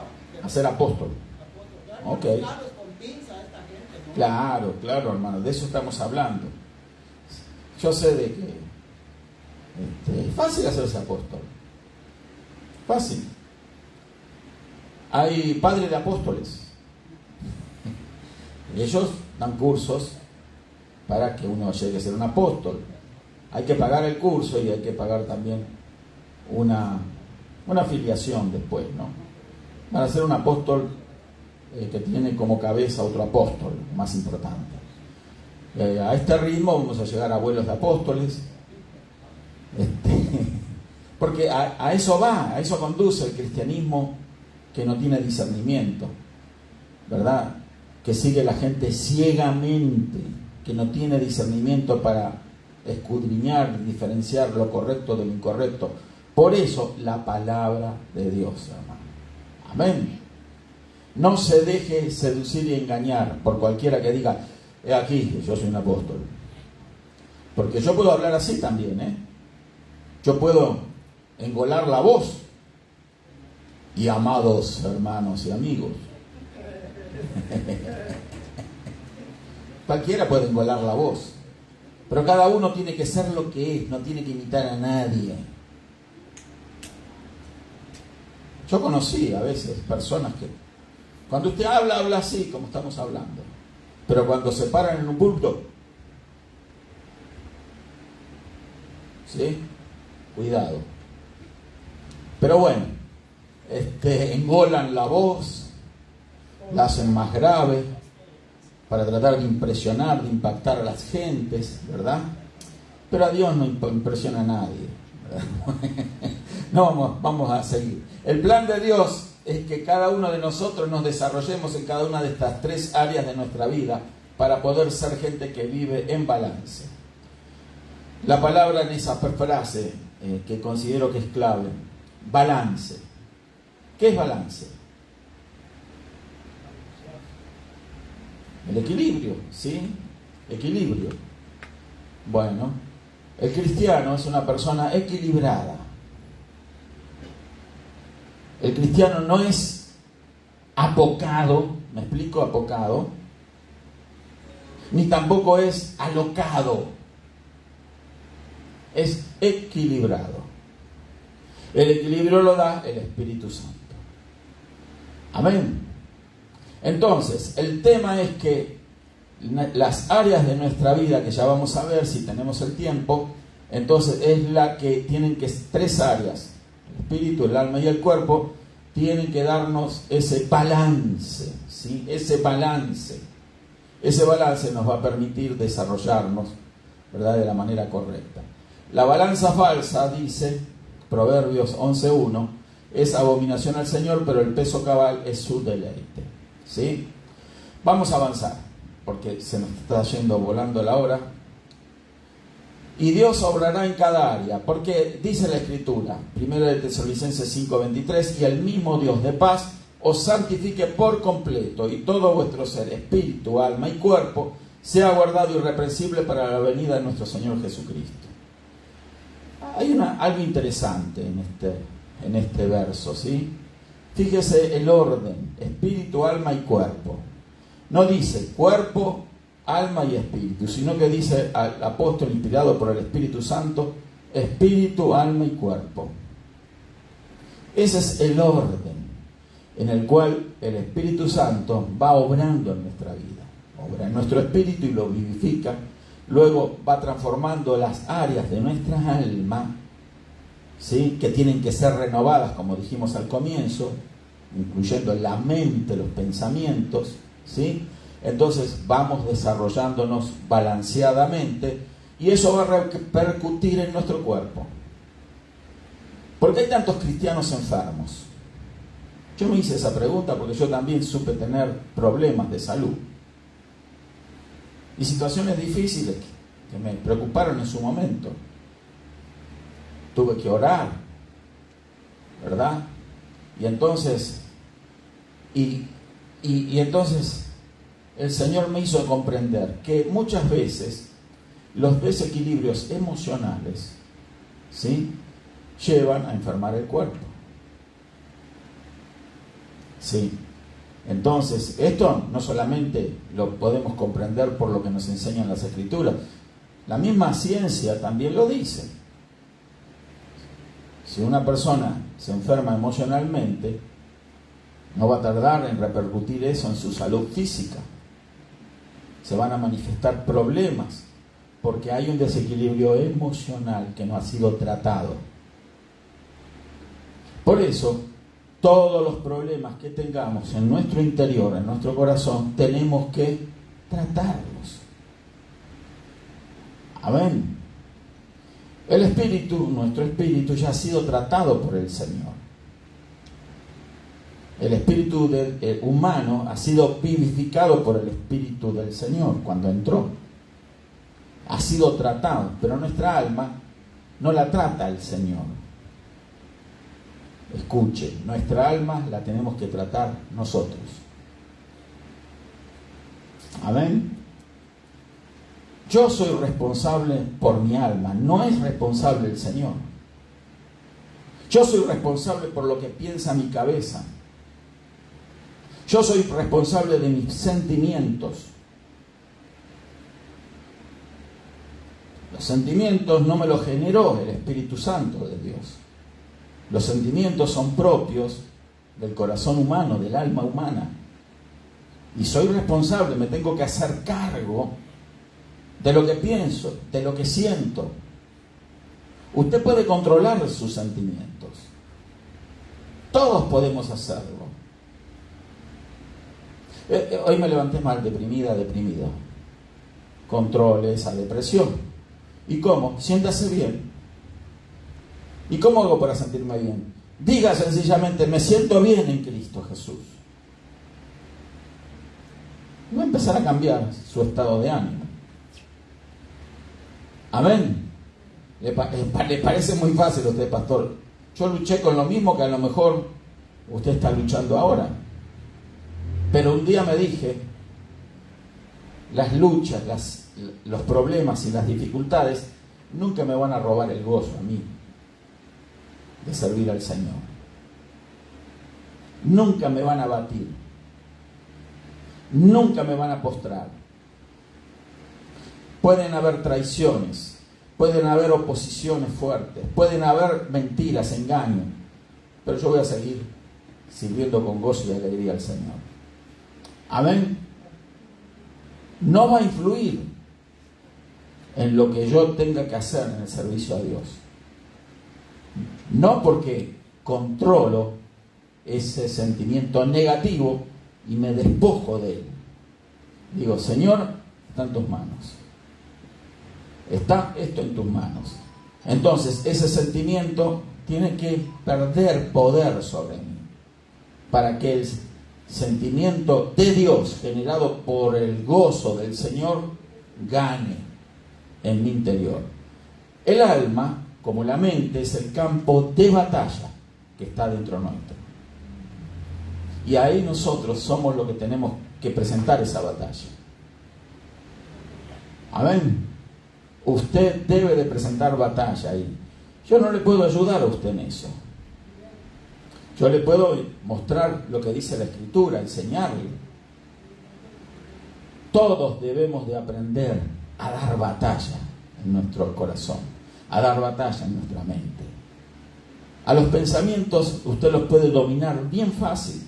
Speaker 3: a
Speaker 1: ser apóstol.
Speaker 3: Claro,
Speaker 1: Ok.
Speaker 3: claro, es con pinza esta gente, ¿no?
Speaker 1: Claro, hermano, de eso estamos hablando. Yo sé de que es fácil hacerse apóstol. Fácil. Hay padres de apóstoles. Ellos dan cursos para que uno llegue a ser un apóstol. Hay que pagar el curso y hay que pagar también una afiliación después, ¿no? Para ser un apóstol que tiene como cabeza otro apóstol más importante. A este ritmo vamos a llegar a abuelos de apóstoles, porque a eso va, a eso conduce el cristianismo que no tiene discernimiento, ¿verdad? Que sigue la gente ciegamente, que no tiene discernimiento para escudriñar y diferenciar lo correcto de lo incorrecto. Por eso la palabra de Dios, hermano. Amén. No se deje seducir y engañar por cualquiera que diga, aquí, yo soy un apóstol. Porque yo puedo hablar así también, ¿eh? Yo puedo engolar la voz. Y amados hermanos y amigos, cualquiera puede engolar la voz, pero cada uno tiene que ser lo que es, no tiene que imitar a nadie. Yo conocí a veces personas que cuando usted habla así como estamos hablando, pero cuando se paran en un púlpito, ¿sí? Cuidado. Pero bueno, engolan la voz, la hacen más grave para tratar de impresionar, de impactar a las gentes, ¿verdad? Pero a Dios no impresiona a nadie, ¿verdad? No, vamos a seguir. El plan de Dios es que cada uno de nosotros nos desarrollemos en cada una de estas tres áreas de nuestra vida para poder ser gente que vive en balance. La palabra en esa frase que considero que es clave, balance. ¿Qué es balance? El equilibrio, ¿sí? Equilibrio. Bueno, el cristiano es una persona equilibrada. El cristiano no es apocado, ¿me explico? Apocado. Ni tampoco es alocado. Es equilibrado. El equilibrio lo da el Espíritu Santo. Amén. Entonces, el tema es que las áreas de nuestra vida, que ya vamos a ver si tenemos el tiempo, entonces es la que tienen que, tres áreas, el espíritu, el alma y el cuerpo, tienen que darnos ese balance, ¿sí? Ese balance nos va a permitir desarrollarnos, ¿verdad?, de la manera correcta. La balanza falsa, dice Proverbios 11:1, es abominación al Señor, pero el peso cabal es su deleite. ¿Sí? Vamos a avanzar, porque se nos está yendo volando la hora. Y Dios obrará en cada área, porque dice la Escritura, 1 de Tesalonicenses 5:23, y el mismo Dios de paz os santifique por completo, y todo vuestro ser, espíritu, alma y cuerpo, sea guardado irreprensible para la venida de nuestro Señor Jesucristo. Hay algo interesante en este verso, ¿sí? Fíjese el orden: espíritu, alma y cuerpo. No dice cuerpo, alma y espíritu, sino que dice al apóstol inspirado por el Espíritu Santo: espíritu, alma y cuerpo. Ese es el orden en el cual el Espíritu Santo va obrando en nuestra vida. Obra en nuestro espíritu y lo vivifica. Luego va transformando las áreas de nuestra alma, ¿sí?, que tienen que ser renovadas, como dijimos al comienzo, incluyendo la mente, los pensamientos, ¿sí? Entonces vamos desarrollándonos balanceadamente y eso va a repercutir en nuestro cuerpo. ¿Por qué hay tantos cristianos enfermos? Yo me hice esa pregunta porque yo también supe tener problemas de salud y situaciones difíciles que me preocuparon en su momento. Tuve que orar, ¿verdad? Y entonces entonces el Señor me hizo comprender que muchas veces los desequilibrios emocionales, ¿sí?, llevan a enfermar el cuerpo. Sí. Entonces, esto no solamente lo podemos comprender por lo que nos enseñan las Escrituras, la misma ciencia también lo dice. Si una persona se enferma emocionalmente, no va a tardar en repercutir eso en su salud física. Se van a manifestar problemas porque hay un desequilibrio emocional que no ha sido tratado. Por eso, todos los problemas que tengamos en nuestro interior, en nuestro corazón, tenemos que tratarlos. Amén. El espíritu, nuestro espíritu, ya ha sido tratado por el Señor. El espíritu humano ha sido vivificado por el Espíritu del Señor cuando entró. Ha sido tratado, pero nuestra alma no la trata el Señor. Escuche, nuestra alma la tenemos que tratar nosotros. Amén. Yo soy responsable por mi alma, no es responsable el Señor. Yo soy responsable por lo que piensa mi cabeza. Yo soy responsable de mis sentimientos. Los sentimientos no me los generó el Espíritu Santo de Dios. Los sentimientos son propios del corazón humano, del alma humana. Y soy responsable, me tengo que hacer cargo de lo que pienso, de lo que siento. Usted puede controlar sus sentimientos. Todos podemos hacerlo. Hoy me levanté mal, deprimido. Controle esa depresión. ¿Y cómo? Siéntase bien. ¿Y cómo hago para sentirme bien? Diga sencillamente: me siento bien en Cristo Jesús. Y va a empezar a cambiar su estado de ánimo. Amén. ¿Le parece muy fácil a usted, pastor? Yo luché con lo mismo que a lo mejor usted está luchando ahora. Pero un día me dije: las luchas, los problemas y las dificultades nunca me van a robar el gozo a mí de servir al Señor. Nunca me van a batir. Nunca me van a postrar. Pueden haber traiciones, pueden haber oposiciones fuertes, pueden haber mentiras, engaños, pero yo voy a seguir sirviendo con gozo y alegría al Señor. Amén. No va a influir en lo que yo tenga que hacer en el servicio a Dios. No porque controlo ese sentimiento negativo y me despojo de él. Digo: Señor, está en tus manos. Está esto en tus manos. Entonces, ese sentimiento tiene que perder poder sobre mí para que el sentimiento de Dios generado por el gozo del Señor gane en mi interior. El alma, como la mente, es el campo de batalla que está dentro nuestro. Y ahí nosotros somos los que tenemos que presentar esa batalla. Amén. Usted debe de presentar batalla ahí. Yo no le puedo ayudar a usted en eso. Yo le puedo mostrar lo que dice la Escritura, enseñarle. Todos debemos de aprender a dar batalla en nuestro corazón, a dar batalla en nuestra mente. A los pensamientos usted los puede dominar bien fácil.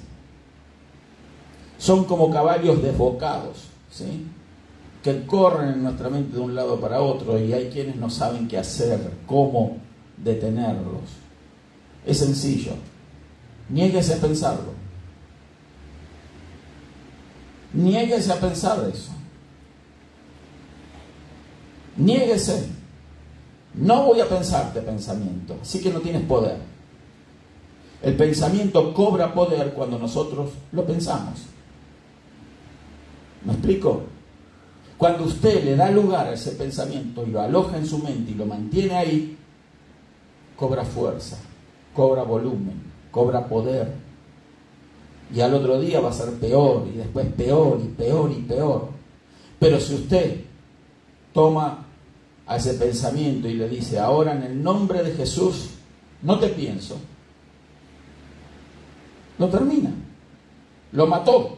Speaker 1: Son como caballos desbocados, ¿sí?, que corren en nuestra mente de un lado para otro, y hay quienes no saben qué hacer, cómo detenerlos. Es sencillo. Niéguese a pensarlo. Niéguese a pensar eso. Niéguese. No voy a pensarte pensamiento, así que no tienes poder. El pensamiento cobra poder cuando nosotros lo pensamos. ¿Me explico? Cuando usted le da lugar a ese pensamiento y lo aloja en su mente y lo mantiene ahí, cobra fuerza, cobra volumen, cobra poder. Y al otro día va a ser peor, y después peor, y peor, y peor. Pero si usted toma a ese pensamiento y le dice: ahora en el nombre de Jesús, no te pienso, lo termina, lo mató,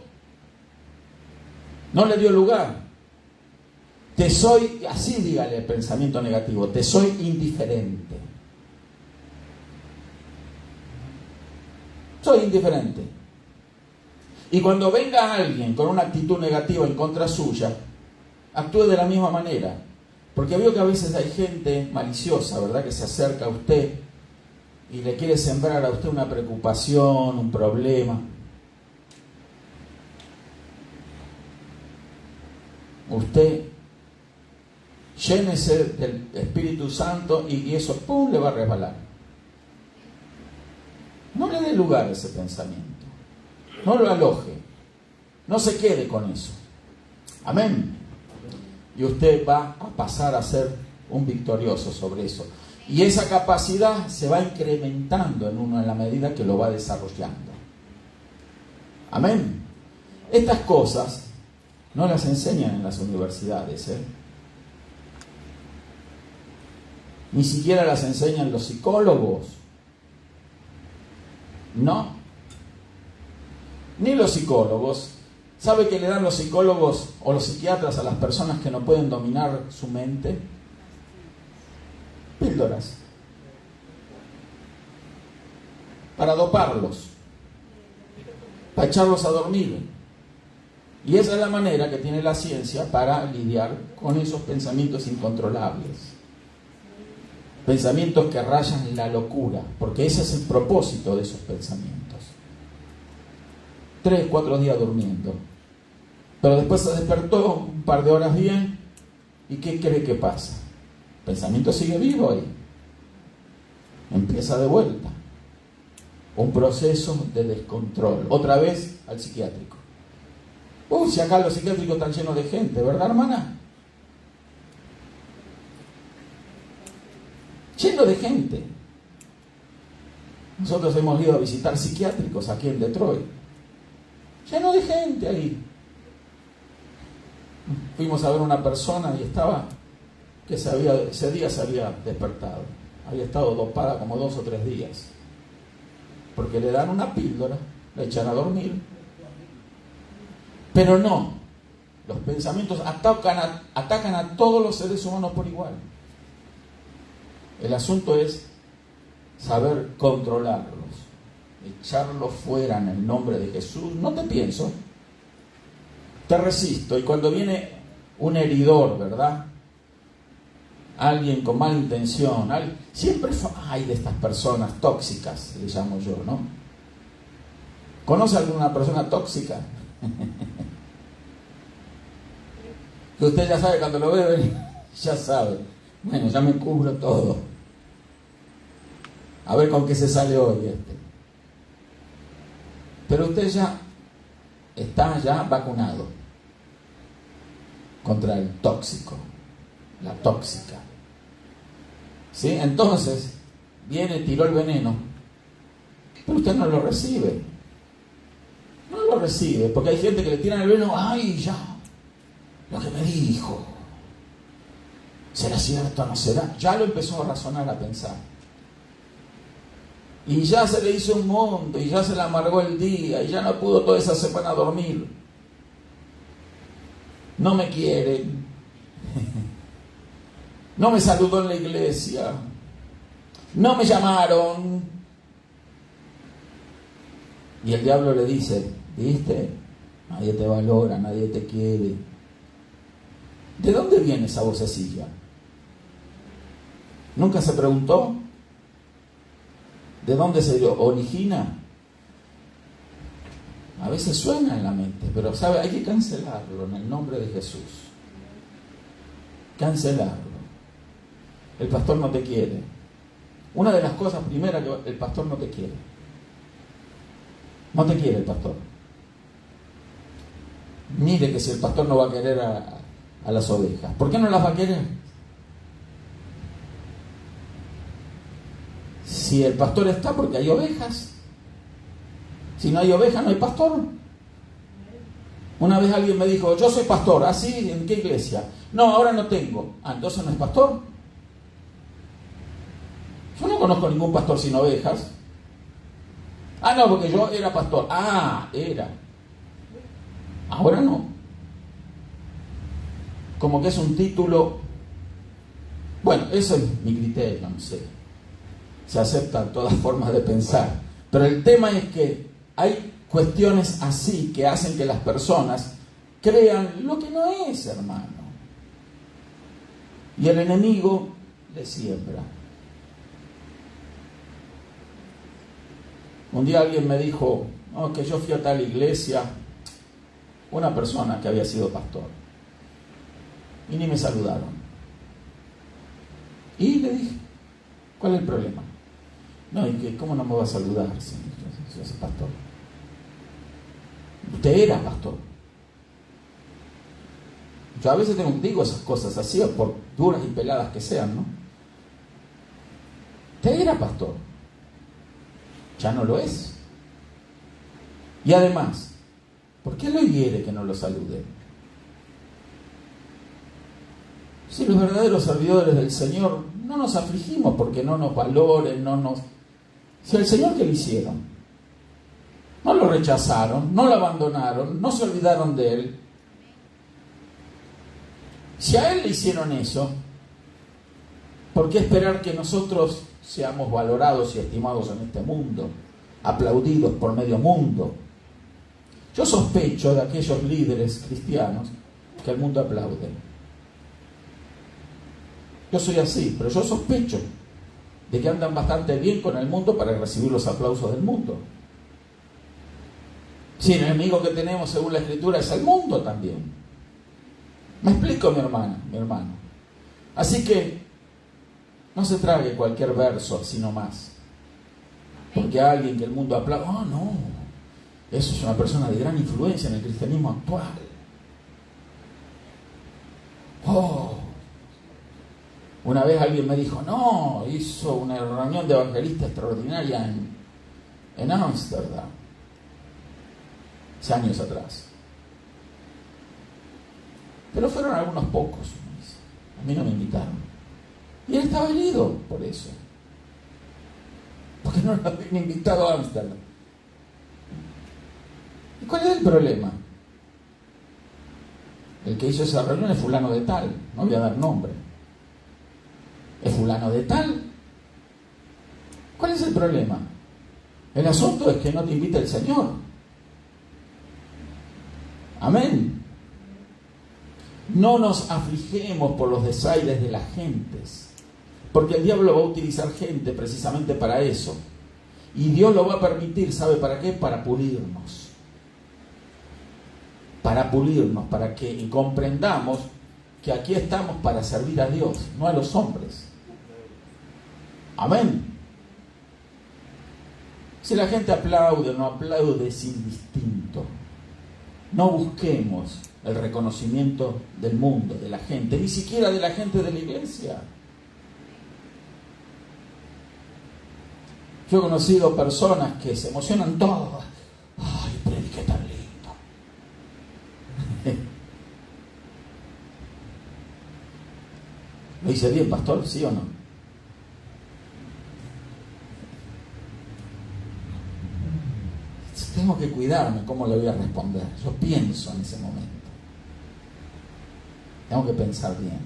Speaker 1: no le dio lugar. Te soy, así dígale el pensamiento negativo, te soy indiferente. Soy indiferente. Y cuando venga alguien con una actitud negativa en contra suya, actúe de la misma manera. Porque veo que a veces hay gente maliciosa, ¿verdad?, que se acerca a usted y le quiere sembrar a usted una preocupación, un problema. Usted llénese del Espíritu Santo y eso, ¡pum!, le va a resbalar. No le dé lugar a ese pensamiento. No lo aloje. No se quede con eso. Amén. Y usted va a pasar a ser un victorioso sobre eso. Y esa capacidad se va incrementando en uno en la medida que lo va desarrollando. Amén. Estas cosas no las enseñan en las universidades, Ni siquiera las enseñan los psicólogos. No. Ni los psicólogos. ¿Sabe qué le dan los psicólogos o los psiquiatras a las personas que no pueden dominar su mente? Píldoras. Para doparlos. Para echarlos a dormir. Y esa es la manera que tiene la ciencia para lidiar con esos pensamientos incontrolables. Pensamientos que rayan la locura, porque ese es el propósito de esos pensamientos. 3, 4 días durmiendo, pero después se despertó un par de horas bien, ¿y qué cree que pasa? El pensamiento sigue vivo ahí. Empieza de vuelta. Un proceso de descontrol. Otra vez al psiquiátrico. Si acá los psiquiátricos están llenos de gente, ¿verdad, hermana? Lleno de gente. Nosotros hemos ido a visitar psiquiátricos aquí en Detroit. Lleno de gente ahí. Fuimos a ver una persona y estaba, que ese día se había despertado. Había estado dopada como 2 o 3 días. Porque le dan una píldora, la echan a dormir. Pero no. Los pensamientos atacan a todos los seres humanos por igual. El asunto es saber controlarlos, echarlos fuera en el nombre de Jesús. No te pienso, te resisto. Y cuando viene un heridor, ¿verdad?, alguien con mala intención, siempre hay de estas personas tóxicas, le llamo yo, ¿no? ¿Conoce alguna persona tóxica? Que usted ya sabe cuando lo ve, ya sabe. Bueno, ya me cubro todo. A ver con qué se sale hoy este. Pero usted ya está vacunado contra el tóxico, la tóxica. ¿Sí? Entonces, viene, tiró el veneno, pero usted no lo recibe. No lo recibe, porque hay gente que le tiran el veneno, ¡ay, ya! Lo que me dijo. ¿Será cierto o no será? Ya lo empezó a razonar, a pensar. Y ya se le hizo un mundo, y ya se le amargó el día, y ya no pudo toda esa semana dormir. No me quieren. No me saludó en la iglesia. No me llamaron. Y el diablo le dice, ¿viste? Nadie te valora, nadie te quiere. ¿De dónde viene esa vocecilla? ¿Nunca se preguntó? ¿De dónde se origina? A veces suena en la mente, pero ¿sabe? Hay que cancelarlo en el nombre de Jesús. Cancelarlo. El pastor no te quiere. Una de las cosas primeras que el pastor no te quiere. No te quiere el pastor. Mire que si el pastor no va a querer a las ovejas, ¿por qué no las va a querer? Si el pastor está, porque hay ovejas. Si no hay ovejas, no hay pastor. Una vez alguien me dijo, yo soy pastor. ¿Ah, sí? ¿En qué iglesia? No, ahora no tengo. Ah, entonces no es pastor. Yo no conozco ningún pastor sin ovejas. Ah, no, porque yo era pastor. Ah, era. Ahora no. Como que es un título. Bueno, ese es mi criterio, no sé. Se aceptan todas formas de pensar. Pero el tema es que hay cuestiones así que hacen que las personas crean lo que no es, hermano. Y el enemigo le siembra. Un día alguien me dijo, oh, que yo fui a tal iglesia, una persona que había sido pastor, y ni me saludaron. Y le dije, ¿cuál es el problema? No, y que ¿cómo no me va a saludar si yo soy pastor? Usted era pastor. Yo a veces digo esas cosas así, por duras y peladas que sean, ¿no? Usted era pastor. Ya no lo es. Y además, ¿por qué lo hiere que no lo salude? Si los verdaderos servidores del Señor no nos afligimos porque no nos valoren, Si al Señor, ¿qué le hicieron? No lo rechazaron, no lo abandonaron, no se olvidaron de Él. Si a Él le hicieron eso, ¿por qué esperar que nosotros seamos valorados y estimados en este mundo, aplaudidos por medio mundo? Yo sospecho de aquellos líderes cristianos que el mundo aplaude. Yo soy así, pero yo sospecho de que andan bastante bien con el mundo para recibir los aplausos del mundo. Si el enemigo que tenemos según la Escritura es el mundo también. ¿Me explico, mi hermano? Así que no se trague cualquier verso así nomás. Porque alguien que el mundo aplaude, oh no, eso es una persona de gran influencia en el cristianismo actual. Oh, una vez alguien me dijo, no, hizo una reunión de evangelista extraordinaria en Ámsterdam, hace años atrás. Pero fueron algunos pocos, a mí no me invitaron. Y él estaba herido por eso, porque no lo habían invitado a Ámsterdam. ¿Y cuál es el problema? El que hizo esa reunión es fulano de tal, no voy a dar nombre. Es fulano de tal. ¿Cuál es el problema? El asunto es que no te invita el Señor. Amén. No nos afligemos por los desaires de las gentes, porque el diablo va a utilizar gente precisamente para eso. Y Dios lo va a permitir, ¿sabe para qué? Para pulirnos. Para que comprendamos que aquí estamos para servir a Dios, no a los hombres. Amén. Si la gente aplaude o no aplaude es indistinto. No busquemos el reconocimiento del mundo, de la gente, ni siquiera de la gente de la iglesia. Yo he conocido personas que se emocionan todas. Ay, prediqué tan lindo. ¿Lo hice bien, pastor? ¿Sí o no? Tengo que cuidarme cómo le voy a responder. Yo pienso en ese momento. Tengo que pensar bien.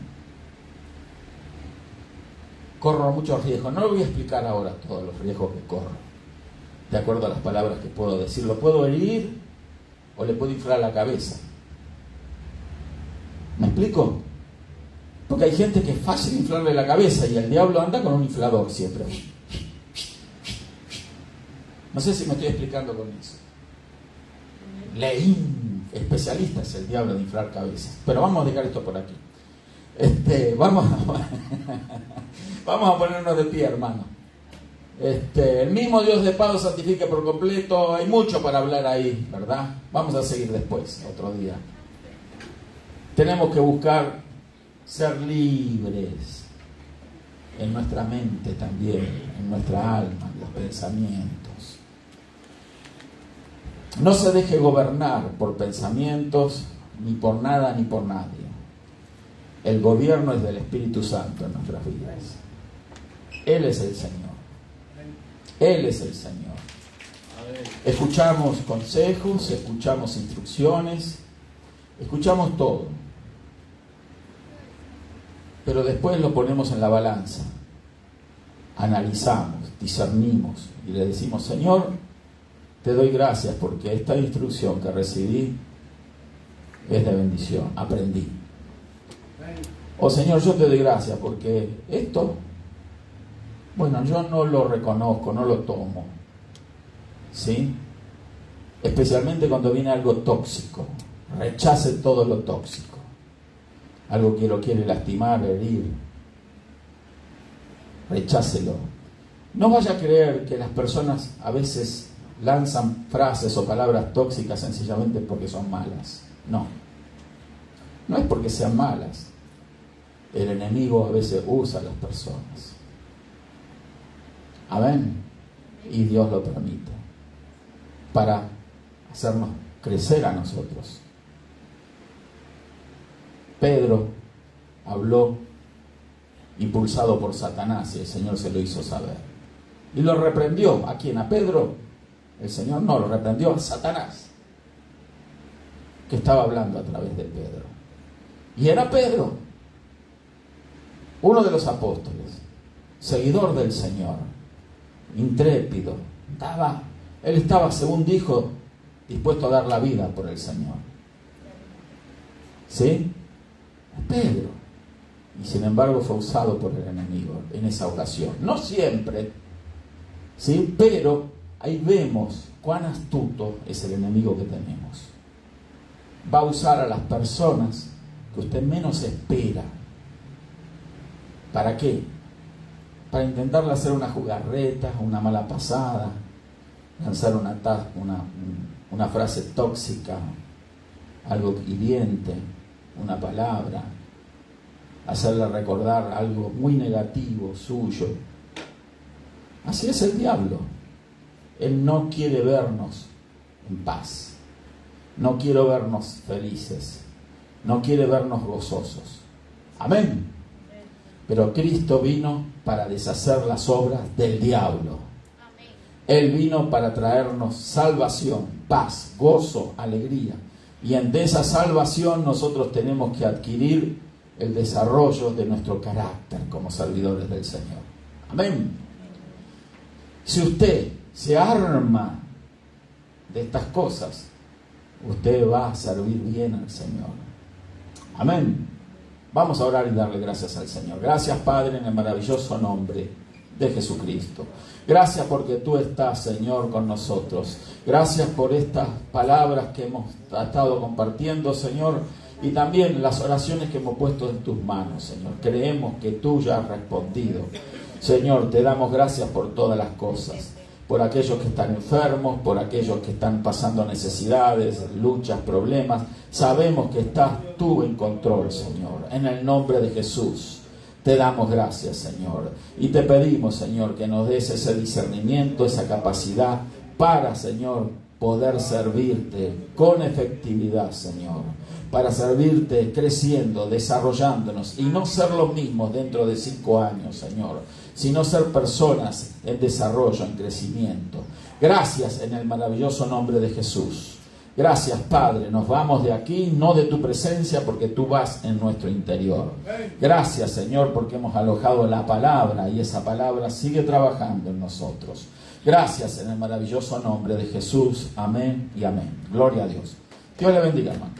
Speaker 1: Corro muchos riesgos. No le voy a explicar ahora todos los riesgos que corro, de acuerdo a las palabras que puedo decir. Lo puedo herir o le puedo inflar la cabeza. ¿Me explico? Porque hay gente que es fácil inflarle la cabeza y el diablo anda con un inflador siempre. No sé si me estoy explicando con eso. Especialista es el diablo de inflar cabezas. Pero vamos a dejar esto por aquí. Vamos a ponernos de pie, hermano. El mismo Dios de paz santifique por completo. Hay mucho para hablar ahí, ¿verdad? Vamos a seguir después, otro día. Tenemos que buscar ser libres en nuestra mente también, en nuestra alma, en los pensamientos. No se deje gobernar por pensamientos, ni por nada ni por nadie. El gobierno es del Espíritu Santo en nuestras vidas. Él es el Señor. Él es el Señor. Escuchamos consejos, escuchamos instrucciones, escuchamos todo. Pero después lo ponemos en la balanza. Analizamos, discernimos y le decimos: Señor, te doy gracias porque esta instrucción que recibí es de bendición, aprendí. O Señor, yo te doy gracias porque esto, bueno, yo no lo reconozco, no lo tomo. ¿Sí? Especialmente cuando viene algo tóxico. Rechace todo lo tóxico. Algo que lo quiere lastimar, herir. Rechácelo. No vaya a creer que las personas a veces lanzan frases o palabras tóxicas sencillamente porque son malas. No. No es porque sean malas. El enemigo a veces usa a las personas. Amén. Y Dios lo permite. Para hacernos crecer a nosotros. Pedro habló impulsado por Satanás y el Señor se lo hizo saber. Y lo reprendió. ¿A quién? ¿A Pedro? El Señor no, lo reprendió a Satanás, que estaba hablando a través de Pedro. Y era Pedro, uno de los apóstoles, seguidor del Señor, intrépido. Él estaba, según dijo, dispuesto a dar la vida por el Señor. ¿Sí? Pedro. Y sin embargo fue usado por el enemigo en esa ocasión. No siempre, ¿sí? Pero ahí vemos cuán astuto es el enemigo que tenemos. Va a usar a las personas que usted menos espera. ¿Para qué? Para intentarle hacer una jugarreta, una mala pasada, lanzar una frase tóxica, algo hiriente, una palabra, hacerle recordar algo muy negativo suyo. Así es el diablo. Él no quiere vernos en paz, no quiere vernos felices, no quiere vernos gozosos. Amén. Pero Cristo vino para deshacer las obras del diablo. Él vino para traernos salvación, paz, gozo, alegría. Y de esa salvación nosotros tenemos que adquirir el desarrollo de nuestro carácter como servidores del Señor. Amén. Si usted se arma de estas cosas, usted va a servir bien al Señor. Amén. Vamos a orar y darle gracias al Señor. Gracias, Padre, en el maravilloso nombre de Jesucristo. Gracias porque tú estás, Señor, con nosotros. Gracias por estas palabras que hemos estado compartiendo, Señor, y también las oraciones que hemos puesto en tus manos, Señor. Creemos que tú ya has respondido. Señor, te damos gracias por todas las cosas. Por aquellos que están enfermos, por aquellos que están pasando necesidades, luchas, problemas. Sabemos que estás tú en control, Señor. En el nombre de Jesús. Te damos gracias, Señor, y te pedimos, Señor, que nos des ese discernimiento, esa capacidad para, Señor, poder servirte con efectividad, Señor, para servirte creciendo, desarrollándonos y no ser los mismos dentro de 5 años, Señor, sino ser personas en desarrollo, en crecimiento. Gracias en el maravilloso nombre de Jesús. Gracias, Padre, nos vamos de aquí, no de tu presencia, porque tú vas en nuestro interior. Gracias, Señor, porque hemos alojado la palabra y esa palabra sigue trabajando en nosotros. Gracias en el maravilloso nombre de Jesús. Amén y amén. Gloria a Dios. Dios le bendiga, hermano.